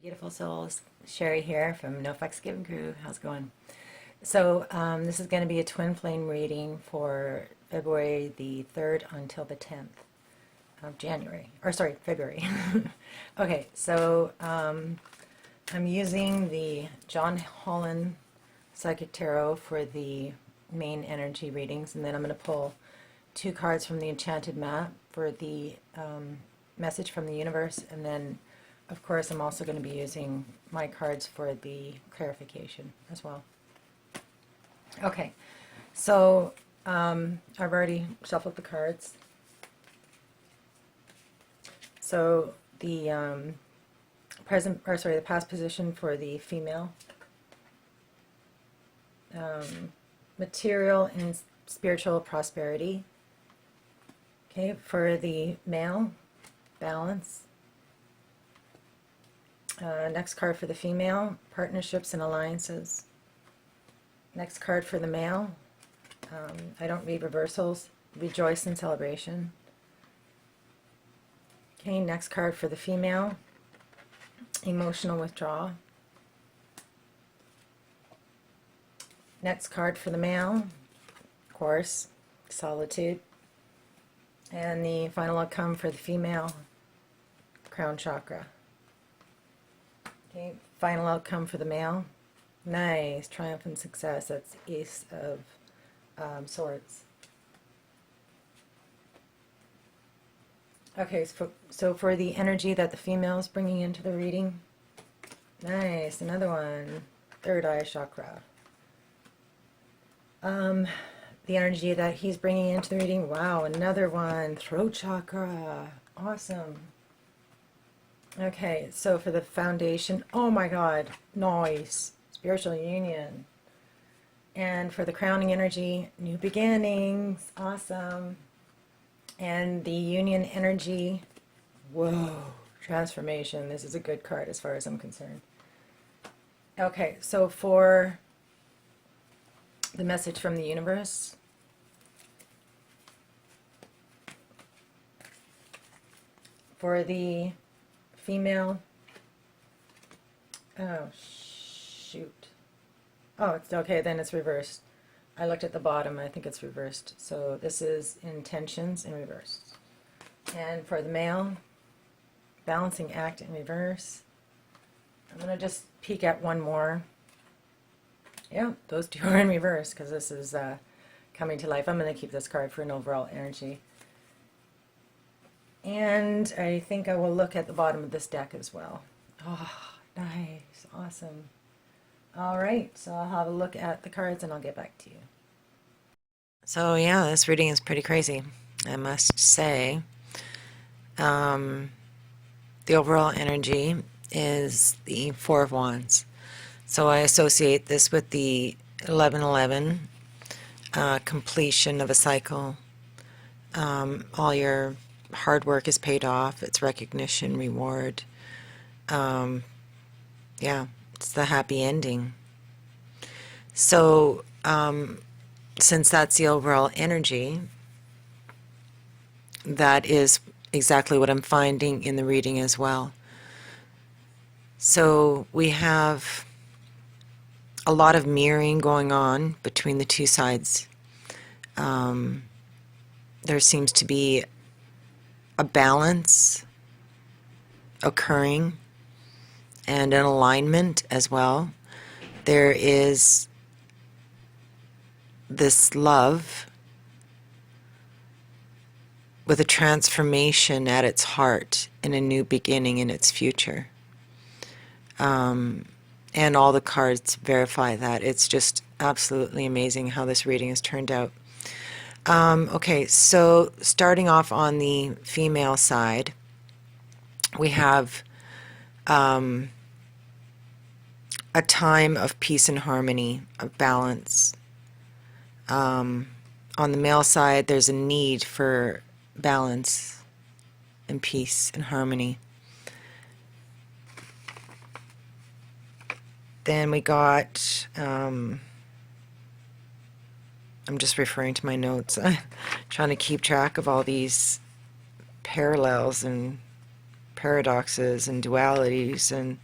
Beautiful souls, Sherry here from NFgC Giving Crew. How's it going? So this is going to be a twin flame reading for February the 3rd until the 10th of January, or sorry, February. Okay, so I'm using the John Holland Psychic Tarot for the main energy readings, and then I'm going to pull 2 cards from the Enchanted Map for the message from the universe, and then of course I'm also going to be using my cards for the clarification as well. Okay, so I've already shuffled the cards. So the the past position for the female, material and spiritual prosperity. Okay, for the male, balance. Next card for the female, partnerships and alliances. Next card for the male, I don't read reversals, rejoice in celebration. Okay, next card for the female, emotional withdrawal. Next card for the male, of course, solitude. And the final outcome for the female, crown chakra. Okay, final outcome for the male. Nice, triumph and success. That's Ace of Swords. Okay, so for the energy that the female is bringing into the reading, nice, another one, third eye chakra. The energy that he's bringing into the reading, wow, another one, throat chakra, awesome. Okay, so for the foundation, oh my God, nice, spiritual union. And for the crowning energy, new beginnings, awesome. And the union energy, whoa, transformation. This is a good card as far as I'm concerned. Okay, so for the message from the universe, for the female, oh shoot, oh it's okay, then it's reversed. I looked at the bottom, I think it's reversed. So this is intentions in reverse. And for the male, balancing act in reverse. I'm going to just peek at one more. Yeah, those 2 are in reverse because this is coming to life. I'm going to keep this card for an overall energy. And I think I will look at the bottom of this deck as well. Oh, nice, awesome. All right, so I'll have a look at the cards and I'll get back to you. So yeah, this reading is pretty crazy, I must say. The overall energy is the 4 of Wands. So I associate this with the 1111, completion of a cycle. All your hard work is paid off. It's recognition, reward. Yeah, it's the happy ending. So since that's the overall energy, that is exactly what I'm finding in the reading as well. So we have a lot of mirroring going on between the 2 sides. There seems to be a balance occurring and an alignment as well. There is this love with a transformation at its heart and a new beginning in its future. And all the cards verify that. It's just absolutely amazing how this reading has turned out. Okay, so starting off on the female side, we have a time of peace and harmony, of balance. On the male side, there's a need for balance and peace and harmony. Then we got, I'm just referring to my notes, trying to keep track of all these parallels and paradoxes and dualities, and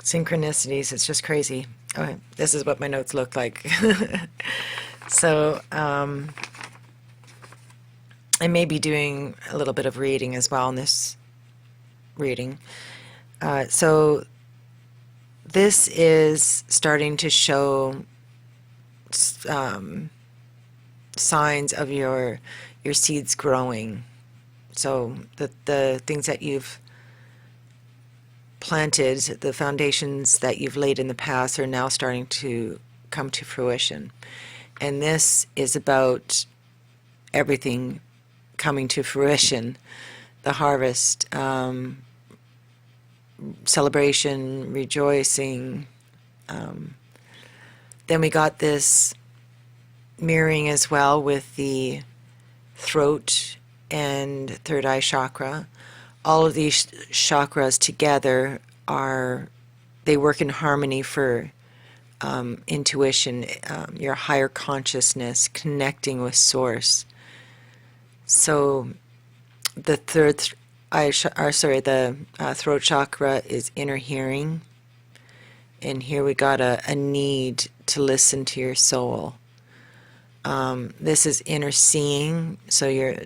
Synchronicities, it's just crazy. Okay, this is what my notes look like. So, I may be doing a little bit of reading as well in this reading. So this is starting to show signs of your seeds growing. So the things that you've planted, the foundations that you've laid in the past are now starting to come to fruition. And this is about everything coming to fruition, the harvest, celebration, rejoicing. Then we got this mirroring as well with the throat and third eye chakra. All of these chakras together they work in harmony for intuition, your higher consciousness, connecting with source. So the throat chakra is inner hearing, and here we got a need to listen to your soul. This is inner seeing, so your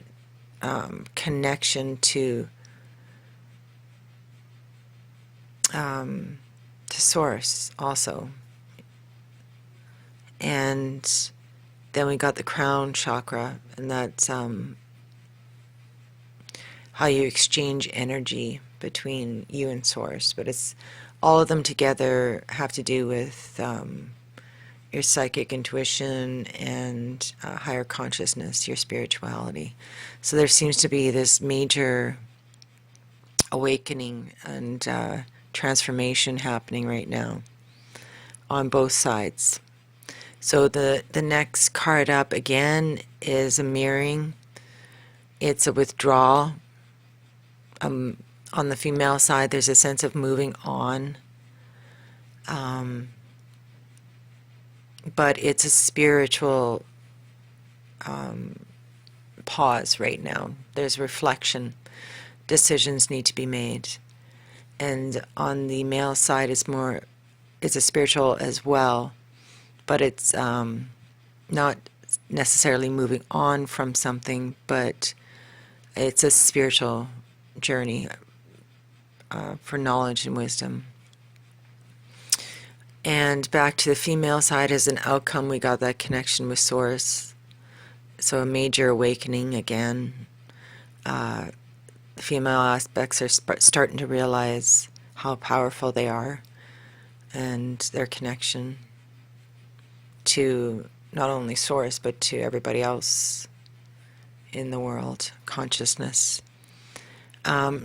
connection to source also. And then we got the crown chakra, and that's how you exchange energy between you and source. But it's all of them together have to do with your psychic intuition and higher consciousness, your spirituality. So there seems to be this major awakening and transformation happening right now on both sides. So the next card up again is a mirroring. It's a withdrawal. On the female side, there's a sense of moving on. But it's a spiritual pause right now. There's reflection. Decisions need to be made. And on the male side, it's a spiritual as well, but it's not necessarily moving on from something, but it's a spiritual journey for knowledge and wisdom. And back to the female side, as an outcome, we got that connection with source. So a major awakening again. The female aspects are starting to realize how powerful they are and their connection to not only source, but to everybody else in the world, consciousness.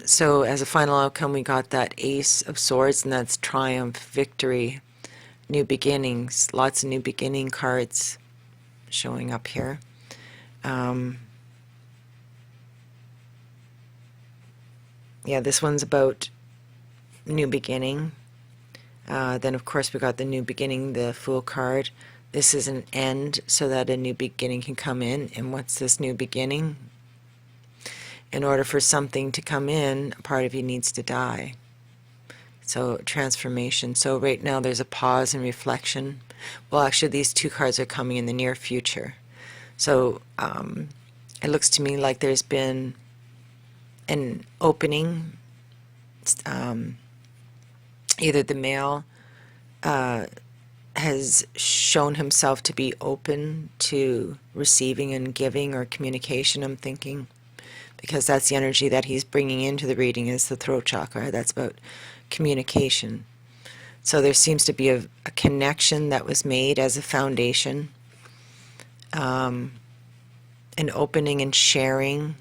So as a final outcome, we got that Ace of Swords, and that's triumph, victory, new beginnings, lots of new beginning cards showing up here. Yeah, this one's about new beginning. Then, of course, we got the new beginning, the Fool card. This is an end so that a new beginning can come in. And what's this new beginning? In order for something to come in, a part of you needs to die. So transformation. So right now there's a pause and reflection. Well, actually, these two cards are coming in the near future. So it looks to me like there's been an opening. Either the male has shown himself to be open to receiving and giving or communication, I'm thinking, because that's the energy that he's bringing into the reading is the throat chakra. That's about communication. So there seems to be a connection that was made as a foundation, an opening and sharing.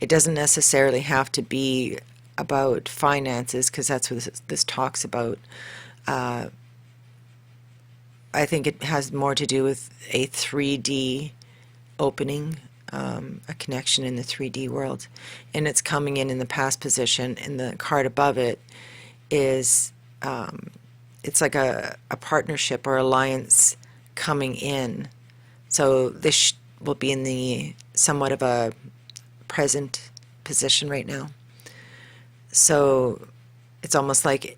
It doesn't necessarily have to be about finances, because that's what this talks about. I think it has more to do with a 3D opening, a connection in the 3D world. And it's coming in the past position, and the card above it is, it's like a partnership or alliance coming in. So this will be in the somewhat of a present position right now. So it's almost like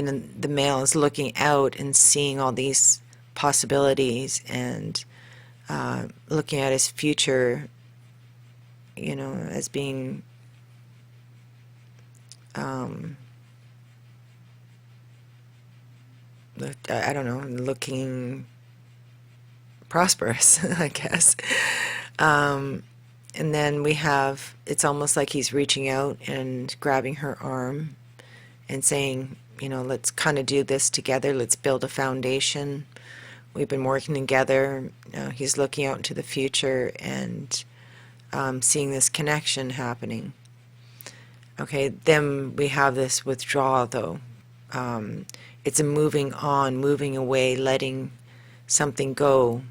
the male is looking out and seeing all these possibilities and looking at his future, as being I don't know, looking prosperous, I guess. And then it's almost like he's reaching out and grabbing her arm and saying, let's kind of do this together. Let's build a foundation. We've been working together. He's looking out into the future and seeing this connection happening. Okay, then we have this withdrawal, though. It's a moving on, moving away, letting something go,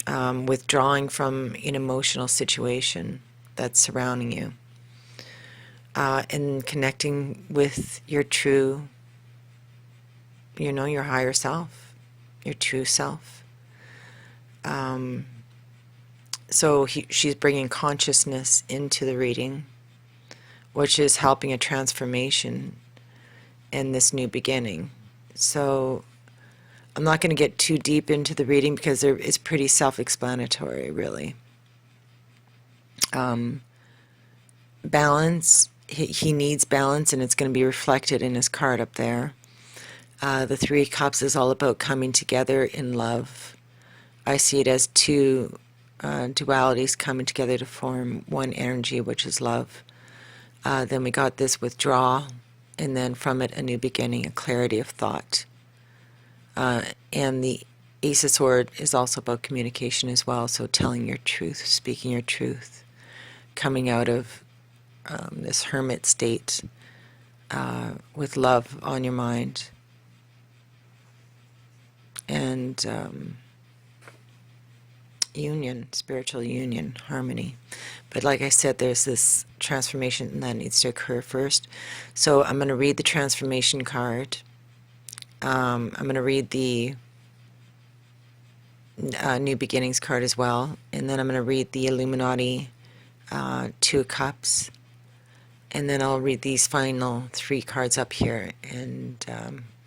withdrawing from an emotional situation that's surrounding you, and connecting with your true, your higher self, your true self. So she's bringing consciousness into the reading, which is helping a transformation in this new beginning. So I'm not going to get too deep into the reading because it's pretty self-explanatory, really. Balance, he needs balance, and it's going to be reflected in his card up there. The Three Cups is all about coming together in love. I see it as two dualities coming together to form one energy, which is love. Then we got this withdrawal, and then from it a new beginning, a clarity of thought. And the Ace of Swords is also about communication as well, so telling your truth, speaking your truth, coming out of this hermit state with love on your mind. And union, spiritual union, harmony. But like I said, there's this transformation that needs to occur first. So I'm going to read the transformation card. I'm going to read the New Beginnings card as well. And then I'm going to read the Illuminati Two of Cups. And then I'll read these final 3 cards up here. And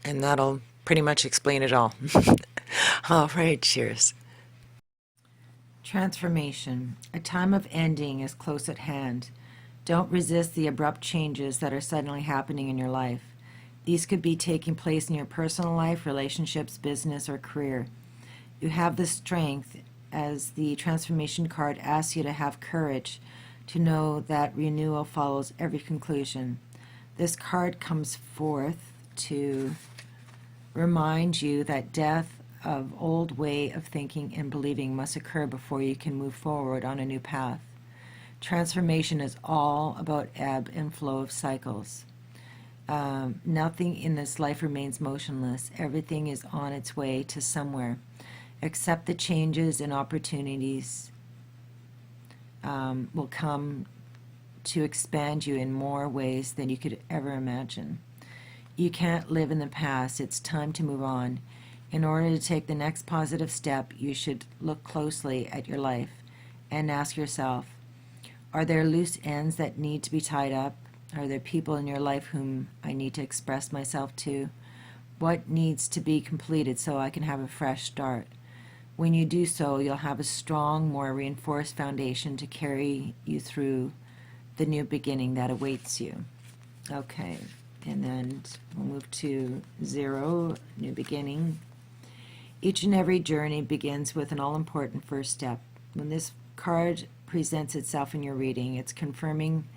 that'll pretty much explain it all. All right, cheers. Transformation. A time of ending is close at hand. Don't resist the abrupt changes that are suddenly happening in your life. These could be taking place in your personal life, relationships, business, or career. You have the strength, as the transformation card asks you to have courage, to know that renewal follows every conclusion. This card comes forth to remind you that death of old way of thinking and believing must occur before you can move forward on a new path. Transformation is all about ebb and flow of cycles. Nothing in this life remains motionless. Everything is on its way to somewhere. Accept the changes and opportunities will come to expand you in more ways than you could ever imagine. You can't live in the past. It's time to move on. In order to take the next positive step, you should look closely at your life and ask yourself, are there loose ends that need to be tied up? Are there people in your life whom I need to express myself to? What needs to be completed so I can have a fresh start? When you do so, you'll have a strong, more reinforced foundation to carry you through the new beginning that awaits you. Okay, and then we'll move to 0, new beginning. Each and every journey begins with an all-important first step. When this card presents itself in your reading, it's confirming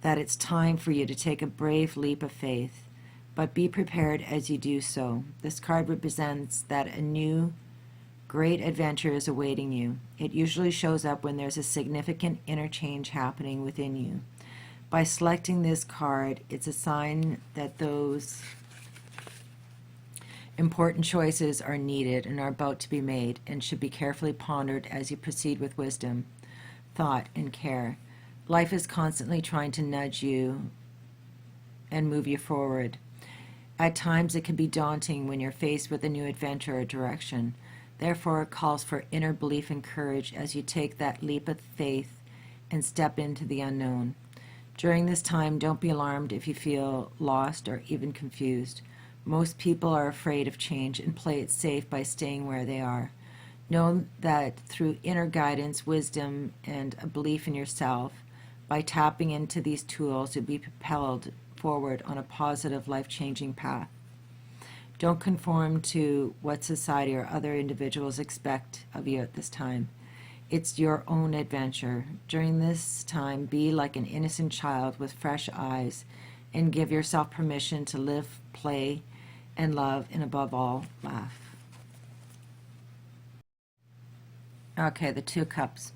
that it's time for you to take a brave leap of faith, but be prepared as you do so. This card represents that a new, great adventure is awaiting you. It usually shows up when there's a significant inner change happening within you. By selecting this card, it's a sign that those important choices are needed and are about to be made and should be carefully pondered as you proceed with wisdom, thought, and care. Life is constantly trying to nudge you and move you forward. At times it can be daunting when you're faced with a new adventure or direction. Therefore, it calls for inner belief and courage as you take that leap of faith and step into the unknown. During this time, don't be alarmed if you feel lost or even confused. Most people are afraid of change and play it safe by staying where they are. Know that through inner guidance, wisdom, and a belief in yourself, by tapping into these tools, you'll be propelled forward on a positive, life-changing path. Don't conform to what society or other individuals expect of you at this time. It's your own adventure. During this time, be like an innocent child with fresh eyes and give yourself permission to live, play, and love, and above all, laugh. Okay, the Two Cups.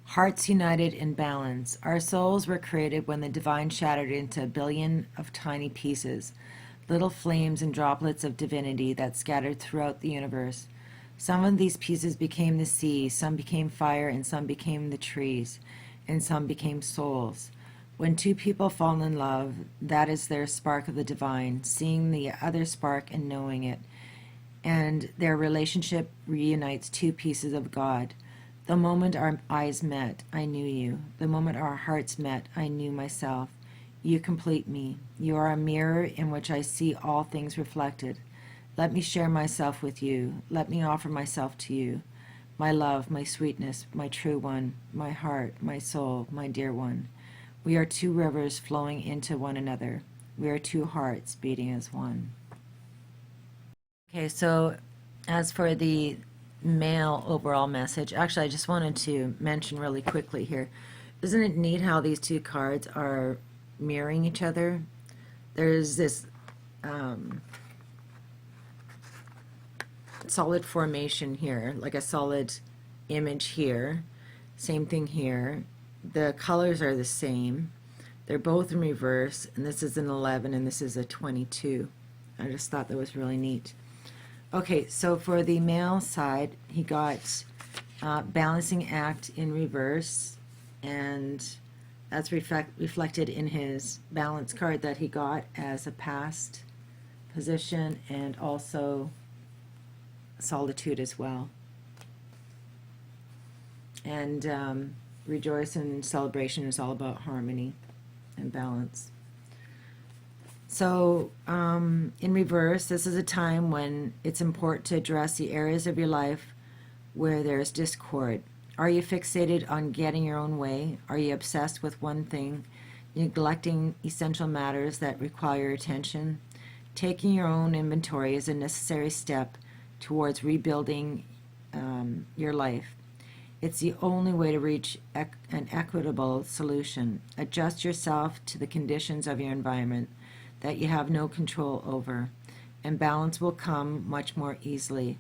Hearts united in balance. Our souls were created when the divine shattered into a billion of tiny pieces, little flames and droplets of divinity that scattered throughout the universe. Some of these pieces became the sea, some became fire, and some became the trees, and some became souls. When two people fall in love, that is their spark of the divine, seeing the other spark and knowing it. And their relationship reunites two pieces of God. The moment our eyes met, I knew you. The moment our hearts met, I knew myself. You complete me. You are a mirror in which I see all things reflected. Let me share myself with you. Let me offer myself to you. My love, my sweetness, my true one, my heart, my soul, my dear one. We are two rivers flowing into one another. We are two hearts beating as one. Okay, so as for the male overall message, actually I just wanted to mention really quickly here, isn't it neat how these two cards are mirroring each other? There's this solid formation here, like a solid image here, same thing here. The colors are the same, they're both in reverse, and this is an 11 and this is a 22. I just thought that was really neat. Okay, so for the male side, he got balancing act in reverse, and that's reflected in his balance card that he got as a past position, and also solitude as well. And rejoice and celebration is all about harmony and balance. So in reverse, this is a time when it's important to address the areas of your life where there's discord. Are you fixated on getting your own way? Are you obsessed with one thing, neglecting essential matters that require attention? Taking your own inventory is a necessary step towards rebuilding your life. It's the only way to reach an equitable solution. Adjust yourself to the conditions of your environment that you have no control over, and balance will come much more easily.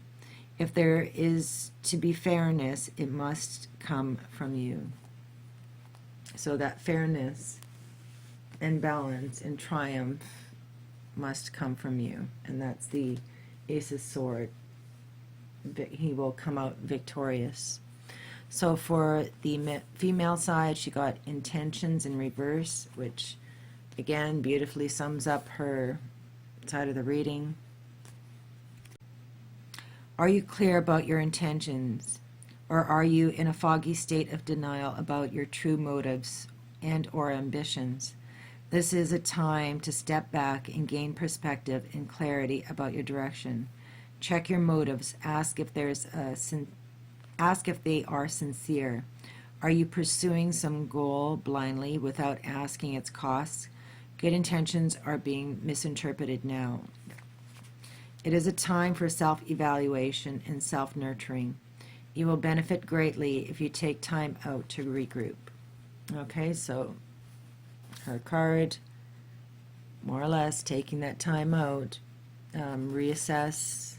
If there is to be fairness, it must come from you. So that fairness and balance and triumph must come from you, and that's the Ace of Swords. He will come out victorious. So for the female side, she got intentions in reverse, which again beautifully sums up her side of the reading. Are you clear about your intentions, or are you in a foggy state of denial about your true motives and or ambitions? This is a time to step back and gain perspective and clarity about your direction. Check your motives. Ask if they are sincere. Are you pursuing some goal blindly without asking its costs? Good intentions are being misinterpreted now. It is a time for self-evaluation and self-nurturing. You will benefit greatly if you take time out to regroup. Okay, so her card, more or less taking that time out, reassess,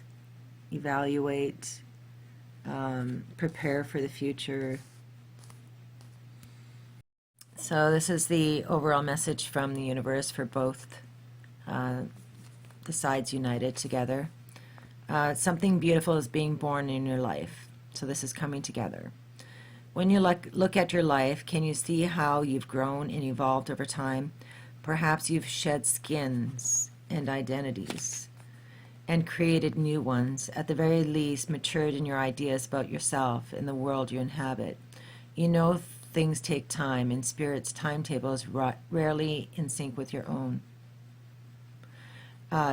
evaluate, prepare for the future. So this is the overall message from the universe for both the sides united together. Something beautiful is being born in your life. So this is coming together. When you look at your life, can you see how you've grown and evolved over time? Perhaps you've shed skins and identities and created new ones. At the very least, matured in your ideas about yourself and the world you inhabit. You know things take time, and Spirit's timetable is rarely in sync with your own.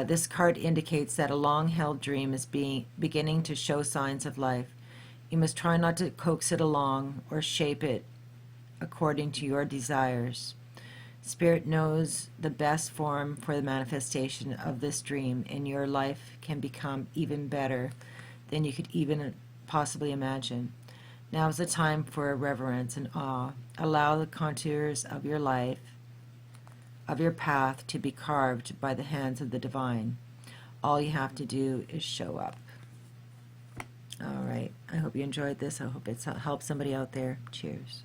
This card indicates that a long-held dream is beginning to show signs of life. You must try not to coax it along or shape it according to your desires. Spirit knows the best form for the manifestation of this dream, and your life can become even better than you could even possibly imagine. Now is the time for reverence and awe. Allow the contours of your life, of your path, to be carved by the hands of the divine. All you have to do is show up. All right. I hope you enjoyed this. I hope it's helped somebody out there. Cheers.